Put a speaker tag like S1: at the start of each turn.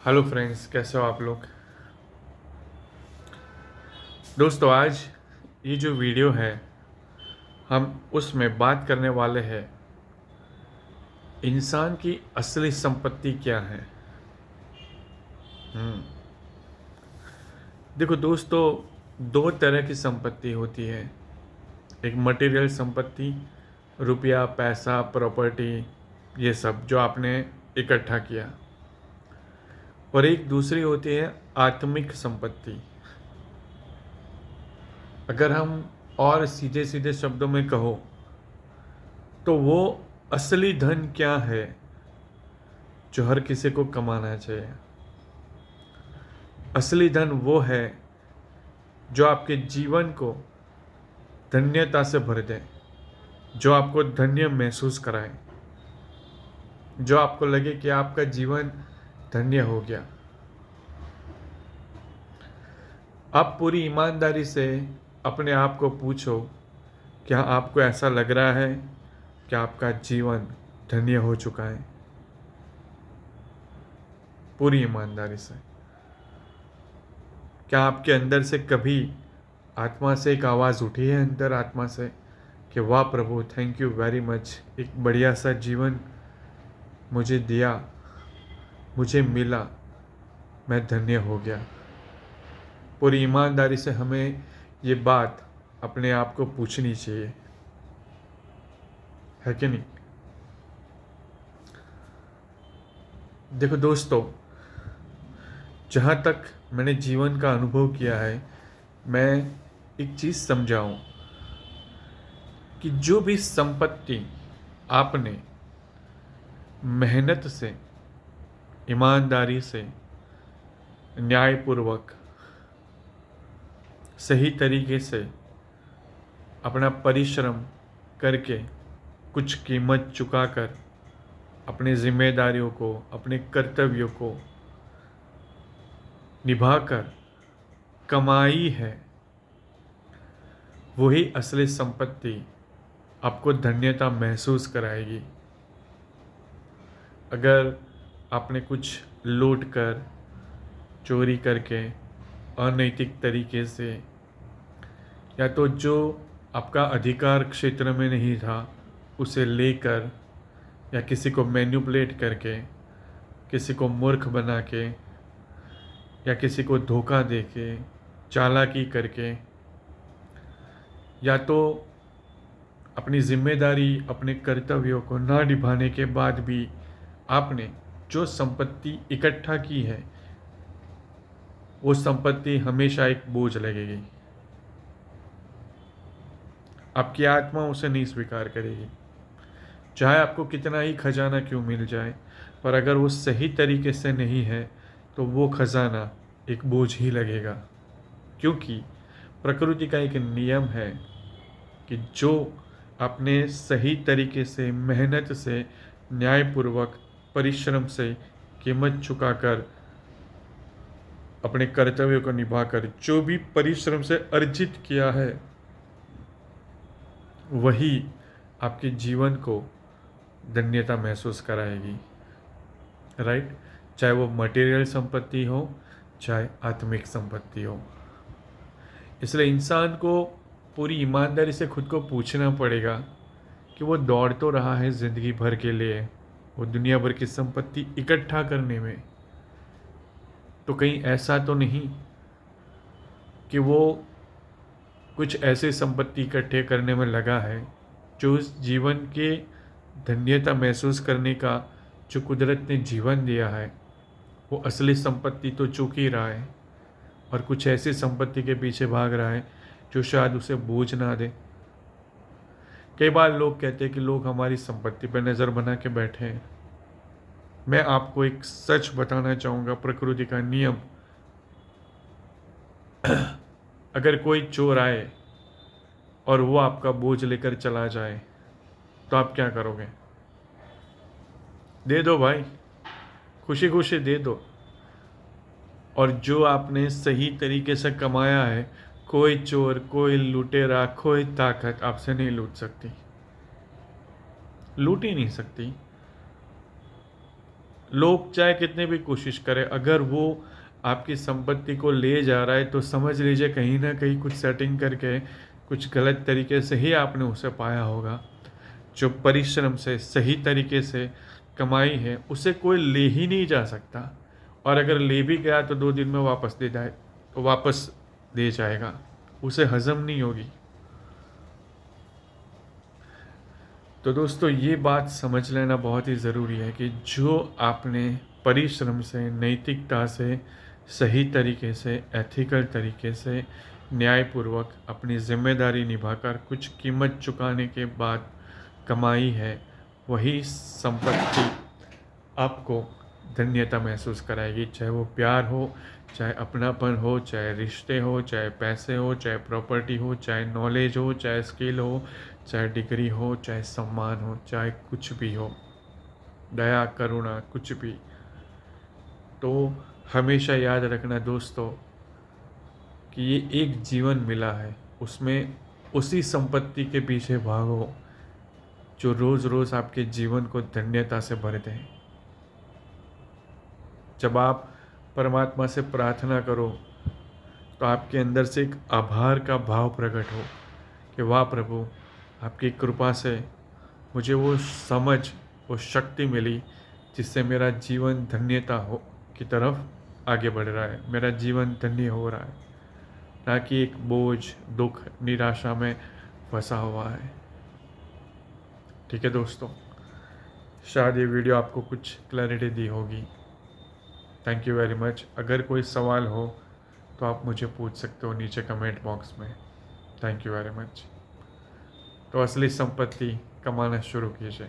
S1: Hello friends, कैसे हो आप लोग। दोस्तों, आज ये जो वीडियो है हम उसमें बात करने वाले हैं इंसान की असली संपत्ति क्या है। हम्म देखो दोस्तों, दो तरह की संपत्ति होती है। एक मटेरियल संपत्ति, रुपया, पैसा, प्रॉपर्टी, ये सब जो आपने इकट्ठा किया। और एक दूसरी होती है आत्मिक संपत्ति। अगर हम और सीधे सीधे शब्दों में कहो तो वो असली धन क्या है जो हर किसी को कमाना चाहिए। असली धन वो है जो आपके जीवन को धन्यता से भर दे, जो आपको धन्य महसूस कराए, जो आपको लगे कि आपका जीवन धन्य हो गया। आप पूरी ईमानदारी से अपने आप को पूछो, क्या आपको ऐसा लग रहा है कि आपका जीवन धन्य हो चुका है? पूरी ईमानदारी से। क्या आपके अंदर से कभी आत्मा से एक आवाज़ उठी है, अंदर आत्मा से, कि वाह प्रभु, थैंक यू वेरी मच, एक बढ़िया सा जीवन मुझे दिया, मुझे मिला, मैं धन्य हो गया। पूरी ईमानदारी से हमें ये बात अपने आप को पूछनी चाहिए, है कि नहीं। देखो दोस्तों, जहाँ तक मैंने जीवन का अनुभव किया है, मैं एक चीज़ समझाऊं कि जो भी संपत्ति आपने मेहनत से, ईमानदारी से, न्यायपूर्वक, सही तरीके से अपना परिश्रम करके, कुछ कीमत चुकाकर अपने जिम्मेदारियों को, अपने कर्तव्यों को निभाकर कमाई है, वही असली संपत्ति आपको धन्यता महसूस कराएगी। अगर आपने कुछ लूट कर, चोरी करके, अनैतिक तरीके से, या तो जो आपका अधिकार क्षेत्र में नहीं था उसे लेकर, या किसी को मैनिपुलेट करके, किसी को मूर्ख बना के, या किसी को धोखा दे के, चालाकी करके, या तो अपनी जिम्मेदारी, अपने कर्तव्यों को ना निभाने के बाद भी आपने जो संपत्ति इकट्ठा की है, वो संपत्ति हमेशा एक बोझ लगेगी। आपकी आत्मा उसे नहीं स्वीकार करेगी, चाहे आपको कितना ही खजाना क्यों मिल जाए। पर अगर वो सही तरीके से नहीं है तो वो खजाना एक बोझ ही लगेगा। क्योंकि प्रकृति का एक नियम है कि जो आपने सही तरीके से, मेहनत से, न्यायपूर्वक, परिश्रम से, कीमत चुकाकर, अपने कर्तव्यों को निभाकर जो भी परिश्रम से अर्जित किया है, वही आपके जीवन को धन्यता महसूस कराएगी। राइट? चाहे वो मटेरियल संपत्ति हो, चाहे आत्मिक संपत्ति हो। इसलिए इंसान को पूरी ईमानदारी से खुद को पूछना पड़ेगा कि वो दौड़ तो रहा है ज़िंदगी भर के लिए, वो दुनिया भर की संपत्ति इकट्ठा करने में, तो कहीं ऐसा तो नहीं कि वो कुछ ऐसे संपत्ति इकट्ठे करने में लगा है जो उस जीवन के धन्यता महसूस करने का, जो कुदरत ने जीवन दिया है, वो असली संपत्ति तो चूक ही रहा है, और कुछ ऐसी संपत्ति के पीछे भाग रहा है जो शायद उसे बोझ ना दे। कई बार लोग कहते हैं कि लोग हमारी संपत्ति पर नज़र बना के बैठे हैं। मैं आपको एक सच बताना चाहूँगा, प्रकृति का नियम। अगर कोई चोर आए और वो आपका बोझ लेकर चला जाए तो आप क्या करोगे? दे दो भाई, खुशी खुशी दे दो। और जो आपने सही तरीके से कमाया है, कोई चोर, कोई लुटेरा, कोई ताकत आपसे नहीं लूट सकती, लूट ही नहीं सकती। लोग चाहे कितने भी कोशिश करें, अगर वो आपकी संपत्ति को ले जा रहा है तो समझ लीजिए कहीं ना कहीं कुछ सेटिंग करके कुछ गलत तरीके से ही आपने उसे पाया होगा। जो परिश्रम से सही तरीके से कमाई है उसे कोई ले ही नहीं जा सकता, और अगर ले भी गया तो 2 दिन में वापस दे जाएगा, उसे हजम नहीं होगी। तो दोस्तों ये बात समझ लेना बहुत ही ज़रूरी है कि जो आपने परिश्रम से, नैतिकता से, सही तरीके से, एथिकल तरीके से, न्यायपूर्वक अपनी जिम्मेदारी निभाकर कुछ कीमत चुकाने के बाद कमाई है, वही संपत्ति आपको धन्यता महसूस कराएगी। चाहे वो प्यार हो, चाहे अपनापन हो, चाहे रिश्ते हो, चाहे पैसे हो, चाहे प्रॉपर्टी हो, चाहे नॉलेज हो, चाहे स्किल हो, चाहे डिग्री हो, चाहे सम्मान हो, चाहे कुछ भी हो, दया करुणा कुछ भी। तो हमेशा याद रखना दोस्तों कि ये एक जीवन मिला है, उसमें उसी संपत्ति के पीछे भागो जो रोज़ रोज़ आपके जीवन को धन्यता से भर दे। जब आप परमात्मा से प्रार्थना करो तो आपके अंदर से एक आभार का भाव प्रकट हो कि वाह प्रभु, आपकी कृपा से मुझे वो समझ, वो शक्ति मिली जिससे मेरा जीवन धन्यता हो की तरफ आगे बढ़ रहा है, मेरा जीवन धन्य हो रहा है, ना कि एक बोझ, दुख, निराशा में फंसा हुआ है। ठीक है दोस्तों, शायद ये वीडियो आपको कुछ क्लैरिटी दी होगी। Thank you very much. अगर कोई सवाल हो तो आप मुझे पूछ सकते हो नीचे कमेंट बॉक्स में। Thank you very much. तो असली संपत्ति कमाना शुरू कीजिए।